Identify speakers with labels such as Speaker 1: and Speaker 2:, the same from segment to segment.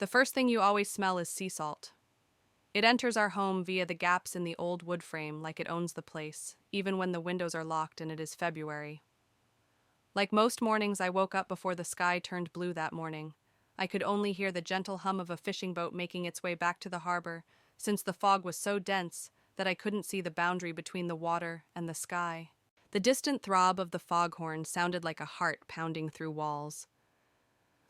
Speaker 1: The first thing you always smell is sea salt. It enters our home via the gaps in the old wood frame like it owns the place, even when the windows are locked and it is February. Like most mornings, I woke up before the sky turned blue that morning. I could only hear the gentle hum of a fishing boat making its way back to the harbor, since the fog was so dense that I couldn't see the boundary between the water and the sky. The distant throb of the foghorn sounded like a heart pounding through walls.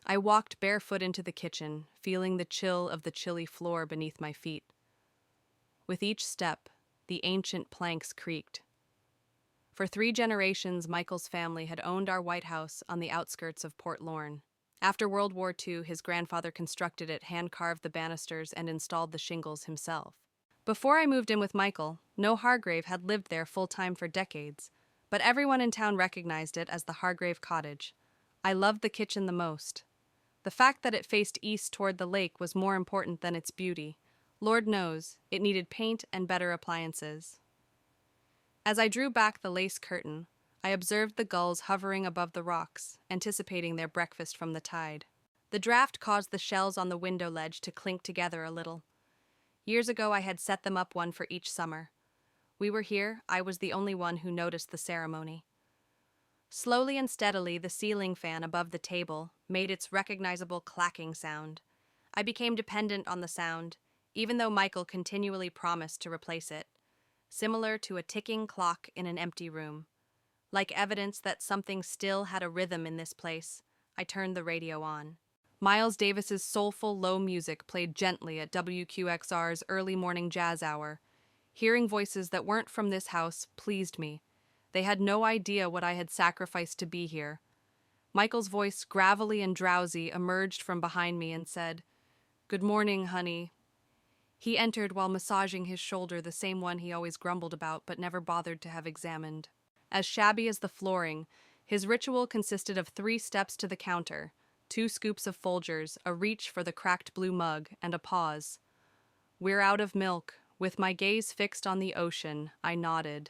Speaker 1: I walked barefoot into the kitchen, feeling the chill of the chilly floor beneath my feet. With each step, the ancient planks creaked. For 3 generations, Michael's family had owned our White House on the outskirts of Port Lorne. After World War II, his grandfather constructed it, hand-carved the banisters, and installed the shingles himself. Before I moved in with Michael, no Hargrave had lived there full-time for decades, but everyone in town recognized it as the Hargrave Cottage. I loved the kitchen the most. The fact that it faced east toward the lake was more important than its beauty. Lord knows, it needed paint and better appliances. As I drew back the lace curtain, I observed the gulls hovering above the rocks, anticipating their breakfast from the tide. The draft caused the shells on the window ledge to clink together a little. Years ago, I had set them up one for each summer. We were here, I was the only one who noticed the ceremony. Slowly and steadily, the ceiling fan above the table made its recognizable clacking sound. I became dependent on the sound, even though Michael continually promised to replace it, similar to a ticking clock in an empty room. Like evidence that something still had a rhythm in this place, I turned the radio on. Miles Davis's soulful low music played gently at WQXR's early morning jazz hour. Hearing voices that weren't from this house pleased me. They had no idea what I had sacrificed to be here. Michael's voice, gravelly and drowsy, emerged from behind me and said, "Good morning, honey." He entered while massaging his shoulder, the same one he always grumbled about but never bothered to have examined. As shabby as the flooring, his ritual consisted of 3 steps to the counter, 2 scoops of Folgers, a reach for the cracked blue mug, and a pause. "We're out of milk." With my gaze fixed on the ocean, I nodded.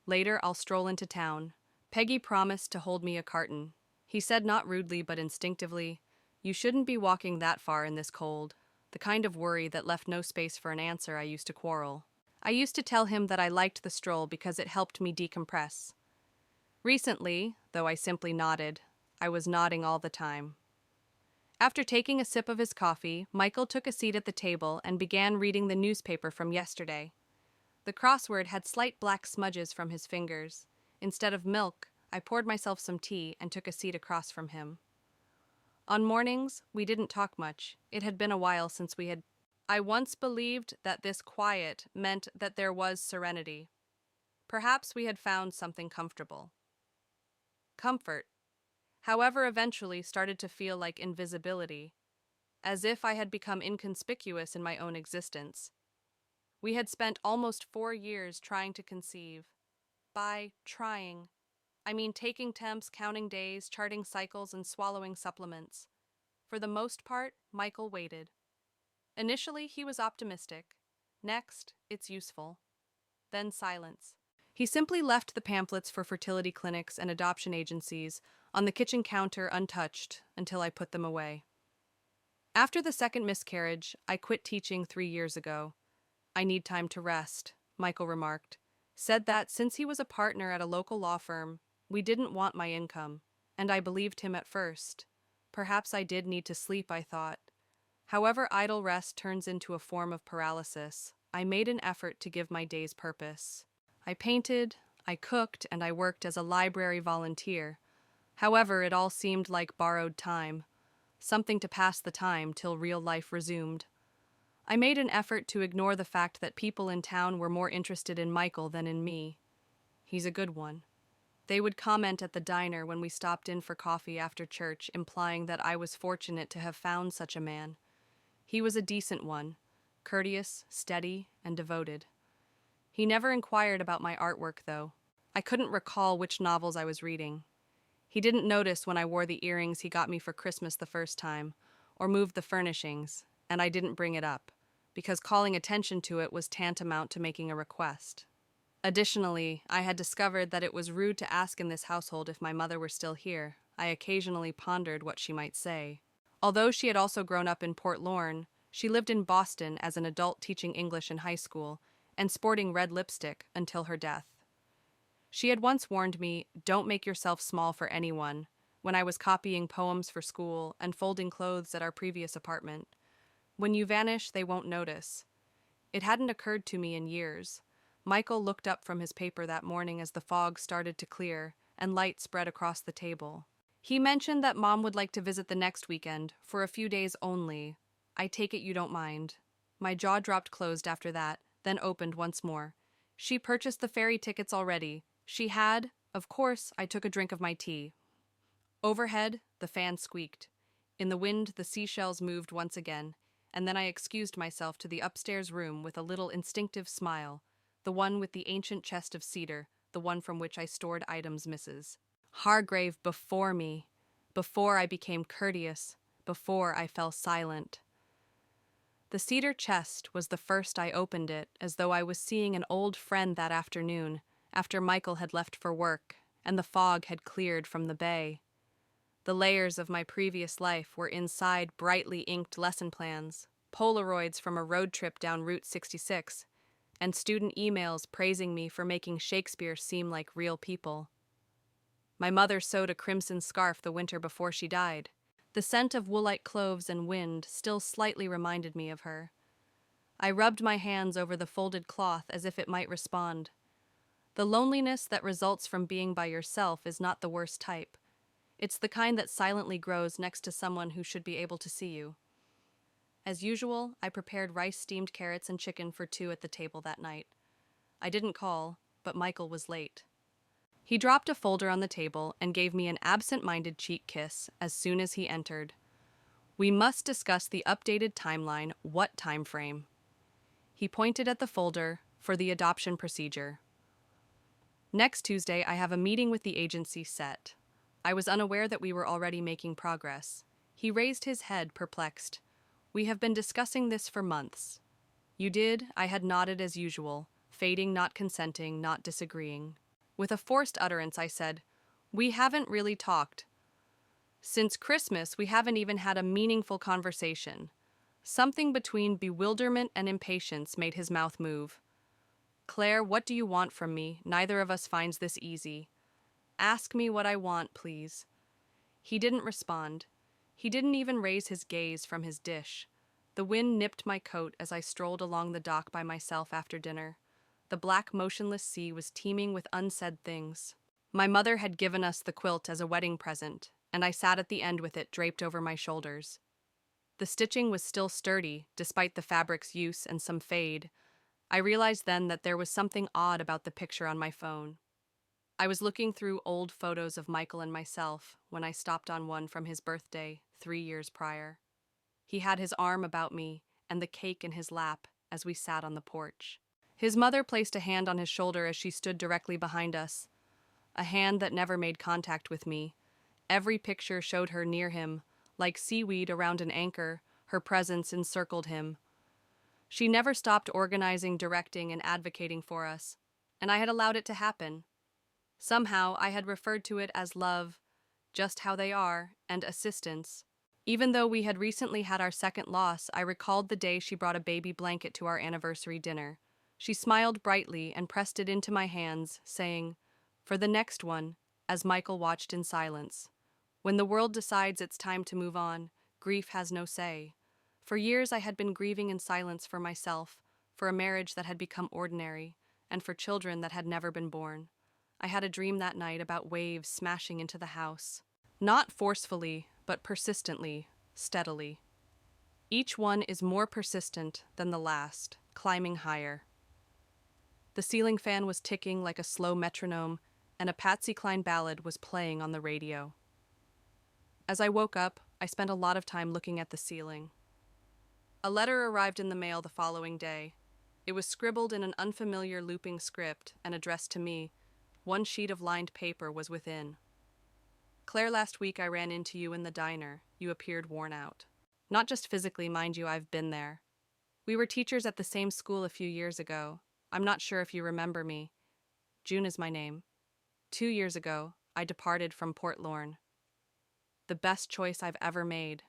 Speaker 1: "Later, I'll stroll into town." Peggy promised to hold me a carton. He said not rudely but instinctively, "You shouldn't be walking that far in this cold." The kind of worry that left no space for an answer. I used to quarrel. I used to tell him that I liked the stroll because it helped me decompress. Recently, though I simply nodded, I was nodding all the time. After taking a sip of his coffee, Michael took a seat at the table and began reading the newspaper from yesterday. The crossword had slight black smudges from his fingers. Instead of milk, I poured myself some tea and took a seat across from him. On mornings, we didn't talk much. It had been a while since we had. I once believed that this quiet meant that there was serenity. Perhaps we had found something comfortable. Comfort, however, eventually started to feel like invisibility, as if I had become inconspicuous in my own existence. We had spent almost 4 years trying to conceive. By trying, I mean taking temps, counting days, charting cycles, and swallowing supplements. For the most part, Michael waited. Initially, he was optimistic. Next, it's useful. Then silence. He simply left the pamphlets for fertility clinics and adoption agencies on the kitchen counter untouched until I put them away. After the second miscarriage, I quit teaching 3 years ago. "I need time to rest," Michael remarked. Said that since he was a partner at a local law firm, we didn't want my income, and I believed him at first. Perhaps I did need to sleep, I thought. However, idle rest turns into a form of paralysis. I made an effort to give my days purpose. I painted, I cooked, and I worked as a library volunteer. However, it all seemed like borrowed time, something to pass the time till real life resumed. I made an effort to ignore the fact that people in town were more interested in Michael than in me. He's a good one. They would comment at the diner when we stopped in for coffee after church, implying that I was fortunate to have found such a man. He was a decent one, courteous, steady, and devoted. He never inquired about my artwork, though. I couldn't recall which novels I was reading. He didn't notice when I wore the earrings he got me for Christmas the first time, or moved the furnishings, and I didn't bring it up, because calling attention to it was tantamount to making a request. Additionally, I had discovered that it was rude to ask in this household if my mother were still here. I occasionally pondered what she might say. Although she had also grown up in Port Lorne, she lived in Boston as an adult teaching English in high school and sporting red lipstick until her death. She had once warned me, "Don't make yourself small for anyone," when I was copying poems for school and folding clothes at our previous apartment. When you vanish, they won't notice. It hadn't occurred to me in years. Michael looked up from his paper that morning as the fog started to clear and light spread across the table. He mentioned that Mom would like to visit the next weekend, for a few days only. I take it you don't mind. My jaw dropped closed after that, then opened once more. She purchased the ferry tickets already. She had, of course. I took a drink of my tea. Overhead, the fan squeaked. In the wind, the seashells moved once again, and then I excused myself to the upstairs room with a little instinctive smile, the one with the ancient chest of cedar, the one from which I stored items Mrs. Hargrave before me, before I became courteous, before I fell silent. The cedar chest was the first I opened it, as though I was seeing an old friend that afternoon, after Michael had left for work, and the fog had cleared from the bay. The layers of my previous life were inside brightly inked lesson plans, Polaroids from a road trip down Route 66, and student emails praising me for making Shakespeare seem like real people. My mother sewed a crimson scarf the winter before she died. The scent of woolite cloves and wind still slightly reminded me of her. I rubbed my hands over the folded cloth as if it might respond. The loneliness that results from being by yourself is not the worst type. It's the kind that silently grows next to someone who should be able to see you. As usual, I prepared rice, steamed carrots, and chicken for two at the table that night. I didn't call, but Michael was late. He dropped a folder on the table and gave me an absent-minded cheek kiss as soon as he entered. "We must discuss the updated timeline. What time frame?" He pointed at the folder for the adoption procedure. "Next Tuesday, I have a meeting with the agency set." I was unaware that we were already making progress. He raised his head, perplexed. "We have been discussing this for months." "You did?" I had nodded as usual, fading, not consenting, not disagreeing. With a forced utterance, I said, "We haven't really talked. Since Christmas, we haven't even had a meaningful conversation." Something between bewilderment and impatience made his mouth move. "Claire, what do you want from me? Neither of us finds this easy." "Ask me what I want, please." He didn't respond. He didn't even raise his gaze from his dish. The wind nipped my coat as I strolled along the dock by myself after dinner. The black, motionless sea was teeming with unsaid things. My mother had given us the quilt as a wedding present, and I sat at the end with it draped over my shoulders. The stitching was still sturdy, despite the fabric's use and some fade. I realized then that there was something odd about the picture on my phone. I was looking through old photos of Michael and myself when I stopped on one from his birthday 3 years prior. He had his arm about me and the cake in his lap as we sat on the porch. His mother placed a hand on his shoulder as she stood directly behind us, a hand that never made contact with me. Every picture showed her near him, like seaweed around an anchor. Her presence encircled him. She never stopped organizing, directing, and advocating for us, and I had allowed it to happen. Somehow, I had referred to it as love, just how they are, and assistance. Even though we had recently had our second loss, I recalled the day she brought a baby blanket to our anniversary dinner. She smiled brightly and pressed it into my hands, saying, "For the next one," as Michael watched in silence. When the world decides it's time to move on, grief has no say. For years I had been grieving in silence for myself, for a marriage that had become ordinary, and for children that had never been born. I had a dream that night about waves smashing into the house. Not forcefully, but persistently, steadily. Each one is more persistent than the last, climbing higher. The ceiling fan was ticking like a slow metronome, and a Patsy Cline ballad was playing on the radio. As I woke up, I spent a lot of time looking at the ceiling. A letter arrived in the mail the following day. It was scribbled in an unfamiliar looping script and addressed to me. One sheet of lined paper was within. "Claire, last week I ran into you in the diner. You appeared worn out. Not just physically, mind you, I've been there. We were teachers at the same school a few years ago. I'm not sure if you remember me. June is my name. 2 years ago, I departed from Port Lorne. The best choice I've ever made.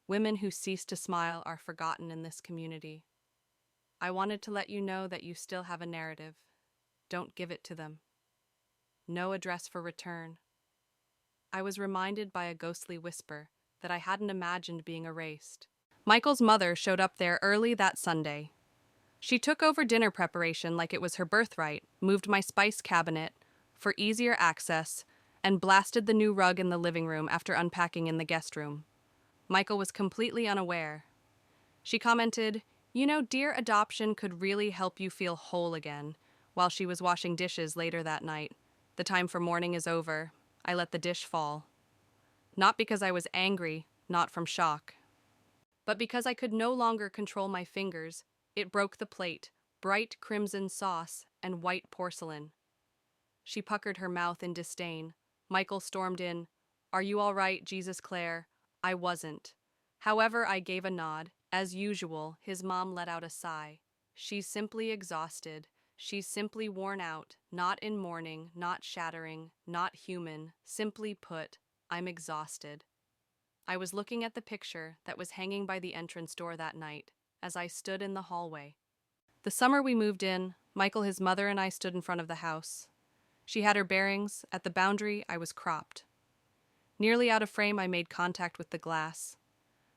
Speaker 1: Women who cease to smile are forgotten in this community. I wanted to let you know that you still have a narrative. Don't give it to them. No address for return. I was reminded by a ghostly whisper that I hadn't imagined being erased. Michael's mother showed up there early that Sunday. She took over dinner preparation like it was her birthright, moved my spice cabinet for easier access, and blasted the new rug in the living room after unpacking in the guest room. Michael was completely unaware. She commented, "You know, dear adoption could really help you feel whole again," while she was washing dishes later that night. The time for morning is over. I let the dish fall. Not because I was angry, not from shock, but because I could no longer control my fingers. It broke the plate, bright crimson sauce and white porcelain. She puckered her mouth in disdain. Michael stormed in. "Are you all right, Jesus Claire?" I wasn't. However, I gave a nod. As usual, his mom let out a sigh. "She's simply exhausted. She's simply worn out, not in mourning, not shattering, not human. Simply put, I'm exhausted." I was looking at the picture that was hanging by the entrance door that night as I stood in the hallway. The summer we moved in, Michael, his mother, and I stood in front of the house. She had her bearings. At the boundary, I was cropped. Nearly out of frame, I made contact with the glass.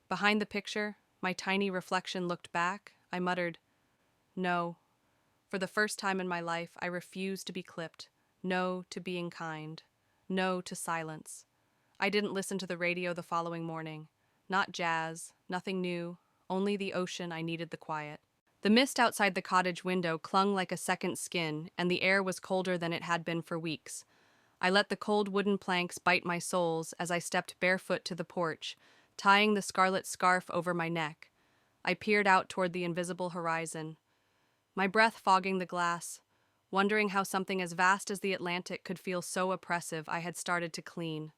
Speaker 1: Behind the picture, my tiny reflection looked back. I muttered, "No." For the first time in my life, I refused to be clipped. No to being kind. No to silence. I didn't listen to the radio the following morning. Not jazz, nothing new, only the ocean. I needed the quiet. The mist outside the cottage window clung like a second skin, and the air was colder than it had been for weeks. I let the cold wooden planks bite my soles as I stepped barefoot to the porch, tying the scarlet scarf over my neck. I peered out toward the invisible horizon, my breath fogging the glass, wondering how something as vast as the Atlantic could feel so oppressive. I had started to clean.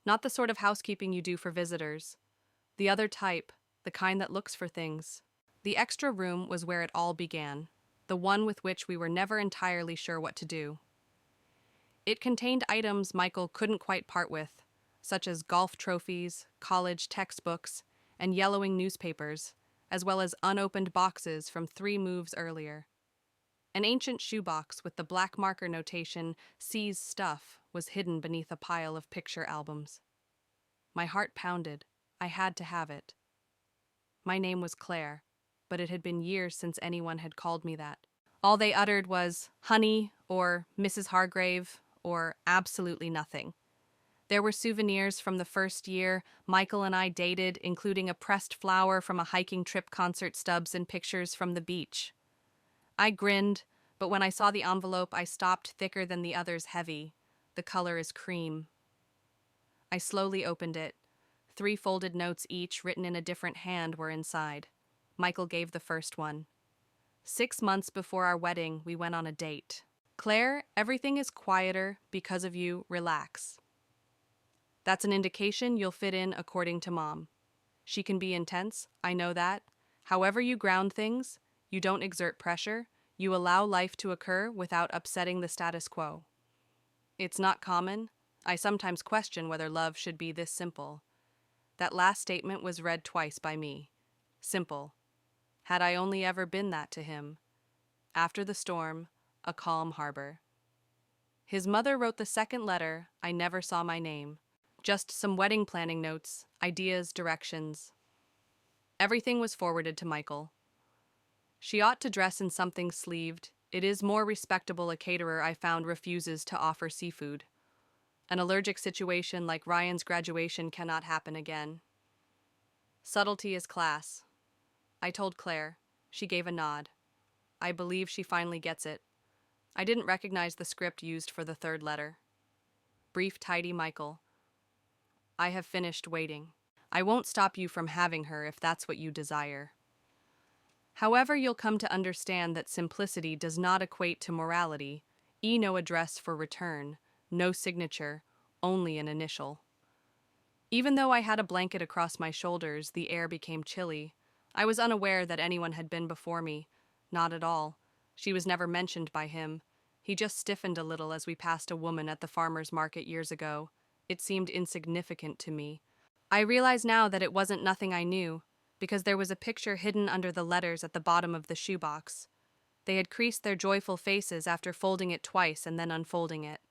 Speaker 1: Not the sort of housekeeping you do for visitors. The other type, the kind that looks for things. The extra room was where it all began, the one with which we were never entirely sure what to do. It contained items Michael couldn't quite part with, such as golf trophies, college textbooks, and yellowing newspapers, as well as unopened boxes from 3 moves earlier. An ancient shoebox with the black marker notation, "Seize Stuff," was hidden beneath a pile of picture albums. My heart pounded. I had to have it. My name was Claire, but it had been years since anyone had called me that. All they uttered was "honey" or "Mrs. Hargrave" or absolutely nothing. There were souvenirs from the first year Michael and I dated, including a pressed flower from a hiking trip, concert stubs, and pictures from the beach. I grinned, but when I saw the envelope, I stopped. Thicker than the others, heavy. The color is cream. I slowly opened it. 3 folded notes each, written in a different hand, were inside. Michael gave the first one. 6 months before our wedding, we went on a date. "Claire, everything is quieter because of you. Relax. That's an indication you'll fit in according to Mom. She can be intense, I know that. However you ground things, you don't exert pressure, you allow life to occur without upsetting the status quo. It's not common. I sometimes question whether love should be this simple." That last statement was read twice by me. Simple. Had I only ever been that to him? After the storm, a calm harbor. His mother wrote the second letter. I never saw my name. Just some wedding planning notes, ideas, directions. Everything was forwarded to Michael. "She ought to dress in something sleeved. It is more respectable. A caterer I found refuses to offer seafood. An allergic situation like Ryan's graduation cannot happen again. Subtlety is class." I told Claire. She gave a nod. I believe she finally gets it. I didn't recognize the script used for the third letter. Brief, tidy Michael. "I have finished waiting. I won't stop you from having her if that's what you desire. However, you'll come to understand that simplicity does not equate to morality. No address for return, no signature, only an initial." Even though I had a blanket across my shoulders, the air became chilly. I was unaware that anyone had been before me. Not at all. She was never mentioned by him. He just stiffened a little as we passed a woman at the farmer's market years ago. It seemed insignificant to me. I realize now that it wasn't nothing I knew, because there was a picture hidden under the letters at the bottom of the shoebox. They had creased their joyful faces after folding it twice and then unfolding it.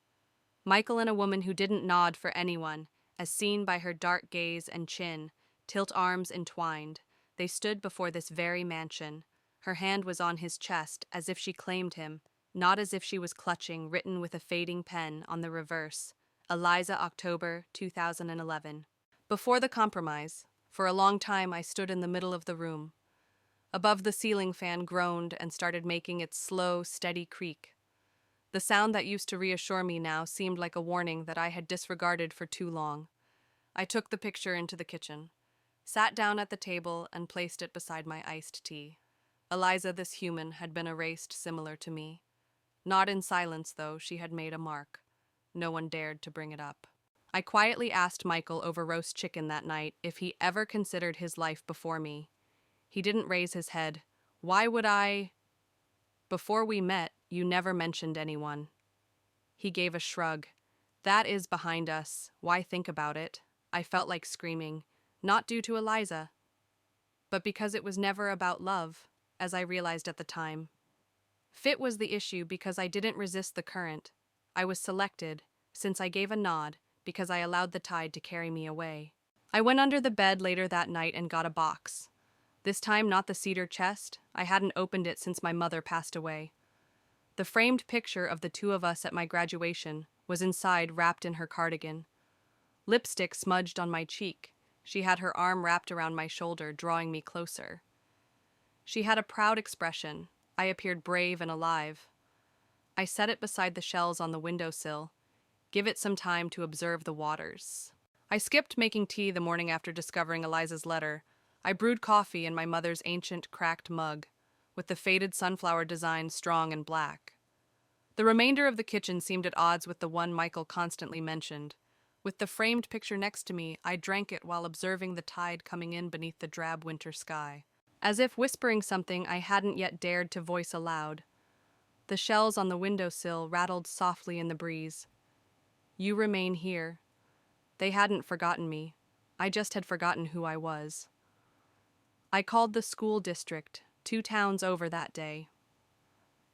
Speaker 1: Michael and a woman who didn't nod for anyone, as seen by her dark gaze and chin, tilt arms entwined. They stood before this very mansion. Her hand was on his chest, as if she claimed him, not as if she was clutching, written with a fading pen on the reverse, Eliza, October 2011. Before the compromise, for a long time I stood in the middle of the room. Above the ceiling fan groaned and started making its slow, steady creak. The sound that used to reassure me now seemed like a warning that I had disregarded for too long. I took the picture into the kitchen, sat down at the table, and placed it beside my iced tea. Eliza, this human, had been erased similar to me. Not in silence, though, she had made a mark. No one dared to bring it up. I quietly asked Michael over roast chicken that night if he ever considered his life before me. He didn't raise his head. Why would I? Before we met, you never mentioned anyone. He gave a shrug. That is behind us. Why think about it? I felt like screaming, not due to Eliza, but because it was never about love, as I realized at the time. Fit was the issue because I didn't resist the current. I was selected, since I gave a nod, because I allowed the tide to carry me away. I went under the bed later that night and got a box. This time not the cedar chest. I hadn't opened it since my mother passed away. The framed picture of the two of us at my graduation was inside, wrapped in her cardigan. Lipstick smudged on my cheek. She had her arm wrapped around my shoulder, drawing me closer. She had a proud expression. I appeared brave and alive. I set it beside the shells on the windowsill. Give it some time to observe the waters. I skipped making tea the morning after discovering Eliza's letter. I brewed coffee in my mother's ancient, cracked mug, with the faded sunflower design strong and black. The remainder of the kitchen seemed at odds with the one Michael constantly mentioned. With the framed picture next to me, I drank it while observing the tide coming in beneath the drab winter sky. As if whispering something I hadn't yet dared to voice aloud. The shells on the windowsill rattled softly in the breeze. You remain here. They hadn't forgotten me. I just had forgotten who I was. I called the school district, 2 towns over that day.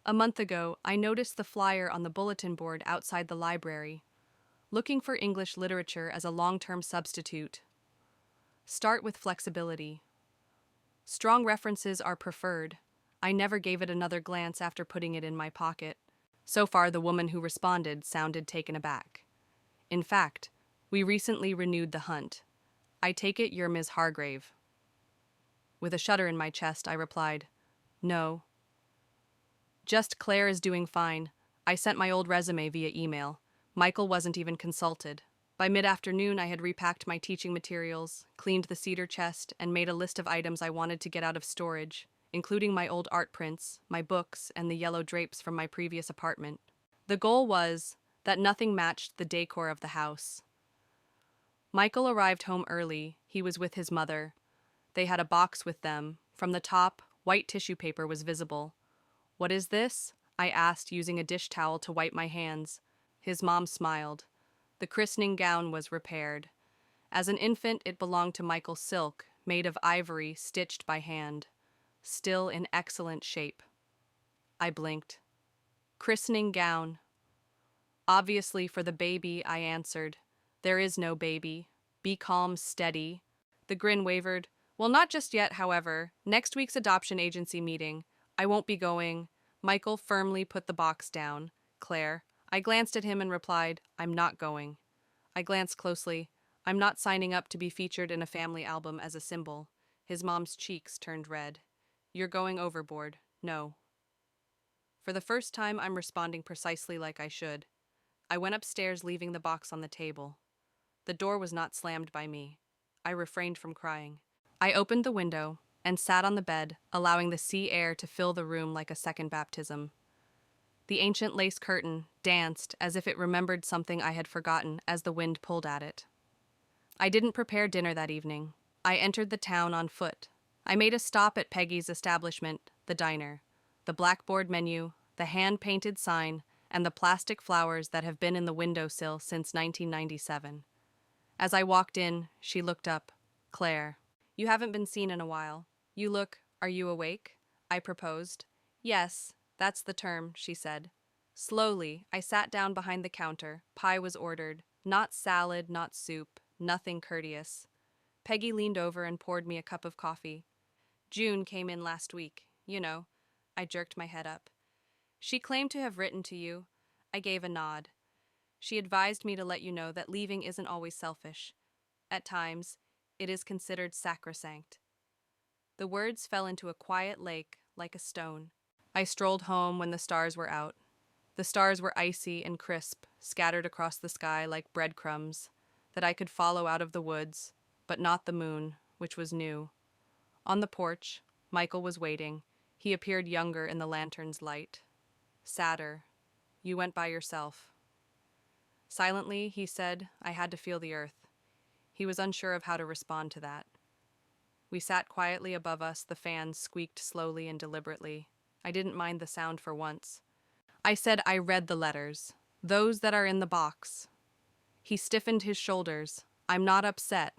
Speaker 1: A month ago, I noticed the flyer on the bulletin board outside the library, looking for English literature as a long-term substitute. Start with flexibility. Strong references are preferred. I never gave it another glance after putting it in my pocket. So far, the woman who responded sounded taken aback. In fact, we recently renewed the hunt. I take it you're Ms. Hargrave. With a shudder in my chest, I replied, No. Just Claire is doing fine. I sent my old resume via email. Michael wasn't even consulted. By mid-afternoon, I had repacked my teaching materials, cleaned the cedar chest, and made a list of items I wanted to get out of storage, including my old art prints, my books, and the yellow drapes from my previous apartment. The goal was that nothing matched the decor of the house. Michael arrived home early. He was with his mother. They had a box with them. From the top, white tissue paper was visible. What is this? I asked, using a dish towel to wipe my hands. His mom smiled. The christening gown was repaired. As an infant, it belonged to Michael's silk, made of ivory, stitched by hand. Still in excellent shape. I blinked. Christening gown. Obviously for the baby, I answered. There is no baby. Be calm, steady. The grin wavered. Well, not just yet, however. Next week's adoption agency meeting. I won't be going. Michael firmly put the box down. Claire. I glanced at him and replied, I'm not going. I glanced closely. I'm not signing up to be featured in a family album as a symbol. His mom's cheeks turned red. You're going overboard. No. For the first time, I'm responding precisely like I should. I went upstairs, leaving the box on the table. The door was not slammed by me. I refrained from crying. I opened the window and sat on the bed, allowing the sea air to fill the room like a second baptism. The ancient lace curtain danced as if it remembered something I had forgotten as the wind pulled at it. I didn't prepare dinner that evening. I entered the town on foot. I made a stop at Peggy's establishment, the diner. The blackboard menu, the hand-painted sign, and the plastic flowers that have been in the windowsill since 1997. As I walked in, she looked up. Claire, you haven't been seen in a while. Are you awake? I proposed. Yes, that's the term, she said. Slowly, I sat down behind the counter. Pie was ordered. Not salad, not soup, nothing courteous. Peggy leaned over and poured me a cup of coffee. June came in last week. I jerked my head up. She claimed to have written to you. I gave a nod. She advised me to let you know that leaving isn't always selfish. At times, it is considered sacrosanct. The words fell into a quiet lake like a stone. I strolled home when the stars were out. The stars were icy and crisp, scattered across the sky like breadcrumbs that I could follow out of the woods, but not the moon, which was new. On the porch, Michael was waiting. He appeared younger in the lantern's light. Sadder. You went by yourself. Silently, he said, I had to feel the earth. He was unsure of how to respond to that. We sat quietly above us, the fans squeaked slowly and deliberately. I didn't mind the sound for once. I said I read the letters, those that are in the box. He stiffened his shoulders. I'm not upset.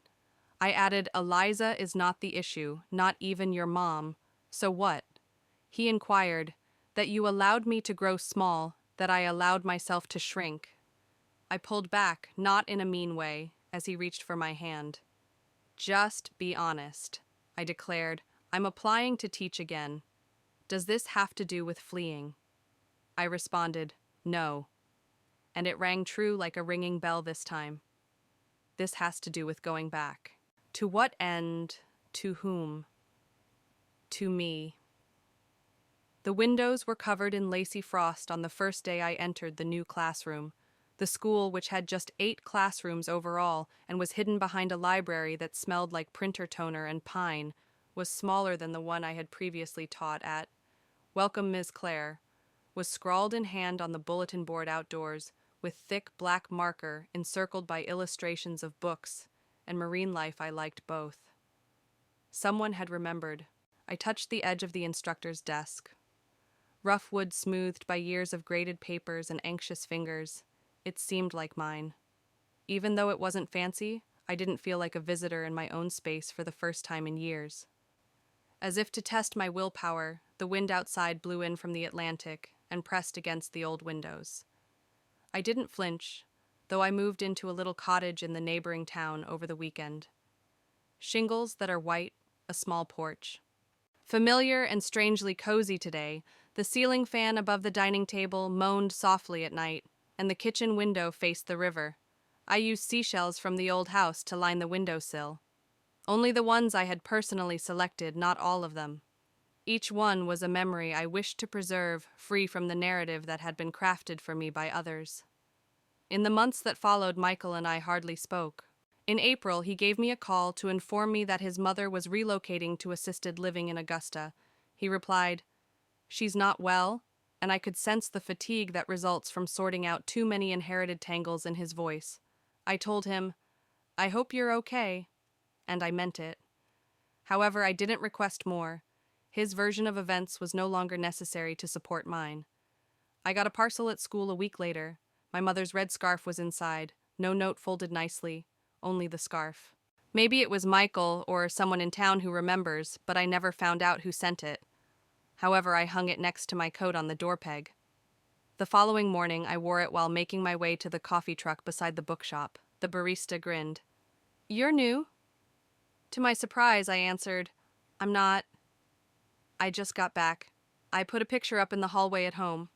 Speaker 1: I added, Eliza is not the issue, not even your mom. So what? He inquired, that you allowed me to grow small, that I allowed myself to shrink. I pulled back, not in a mean way, as he reached for my hand. Just be honest, I declared. I'm applying to teach again. Does this have to do with fleeing? I responded, no. And it rang true like a ringing bell this time. This has to do with going back. To what end? To whom? To me. The windows were covered in lacy frost on the first day I entered the new classroom. The school, which had just 8 classrooms overall and was hidden behind a library that smelled like printer toner and pine, was smaller than the one I had previously taught at. Welcome, Ms. Claire, was scrawled in hand on the bulletin board outdoors, with thick black marker encircled by illustrations of books and marine life. I liked both. Someone had remembered. I touched the edge of the instructor's desk. Rough wood smoothed by years of graded papers and anxious fingers. It seemed like mine. Even though it wasn't fancy, I didn't feel like a visitor in my own space for the first time in years. As if to test my willpower, the wind outside blew in from the Atlantic and pressed against the old windows. I didn't flinch, though I moved into a little cottage in the neighboring town over the weekend. Shingles that are white, a small porch. Familiar and strangely cozy today, the ceiling fan above the dining table moaned softly at night, and the kitchen window faced the river. I used seashells from the old house to line the windowsill. Only the ones I had personally selected, not all of them. Each one was a memory I wished to preserve, free from the narrative that had been crafted for me by others. In the months that followed, Michael and I hardly spoke. In April, he gave me a call to inform me that his mother was relocating to assisted living in Augusta. He replied, "She's not well," and I could sense the fatigue that results from sorting out too many inherited tangles in his voice. I told him, "I hope you're okay," and I meant it. However, I didn't request more. His version of events was no longer necessary to support mine. I got a parcel at school a week later. My mother's red scarf was inside, no note folded nicely, only the scarf. Maybe it was Michael or someone in town who remembers, but I never found out who sent it. However, I hung it next to my coat on the door peg. The following morning, I wore it while making my way to the coffee truck beside the bookshop. The barista grinned. "You're new?" To my surprise, I answered, "I'm not. I just got back." I put a picture up in the hallway at home.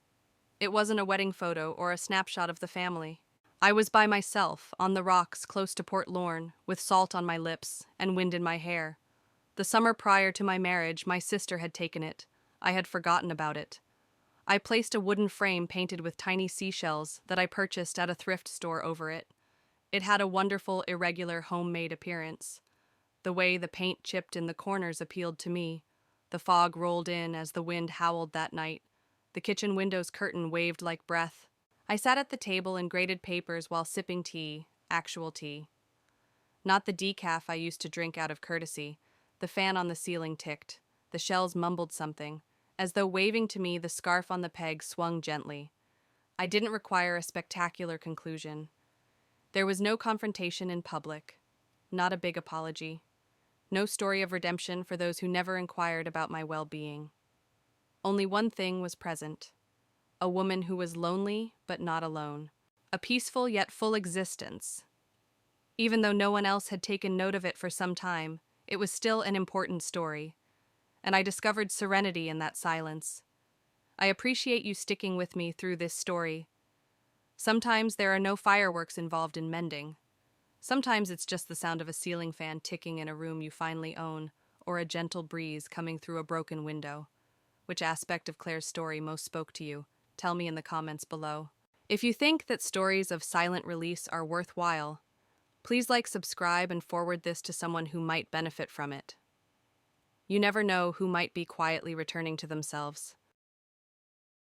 Speaker 1: It wasn't a wedding photo or a snapshot of the family. I was by myself, on the rocks close to Port Lorne, with salt on my lips and wind in my hair. The summer prior to my marriage, my sister had taken it. I had forgotten about it. I placed a wooden frame painted with tiny seashells that I purchased at a thrift store over it. It had a wonderful, irregular, homemade appearance. The way the paint chipped in the corners appealed to me. The fog rolled in as the wind howled that night. The kitchen window's curtain waved like breath. I sat at the table and graded papers while sipping tea, actual tea. Not the decaf I used to drink out of courtesy. The fan on the ceiling ticked. The shells mumbled something. As though waving to me, the scarf on the peg swung gently. I didn't require a spectacular conclusion. There was no confrontation in public, not a big apology, no story of redemption for those who never inquired about my well-being. Only one thing was present: a woman who was lonely but not alone, a peaceful yet full existence. Even though no one else had taken note of it for some time, it was still an important story, and I discovered serenity in that silence. I appreciate you sticking with me through this story. Sometimes there are no fireworks involved in mending. Sometimes it's just the sound of a ceiling fan ticking in a room you finally own, or a gentle breeze coming through a broken window. Which aspect of Claire's story most spoke to you? Tell me in the comments below. If you think that stories of silent release are worthwhile, please subscribe, and forward this to someone who might benefit from it. You never know who might be quietly returning to themselves.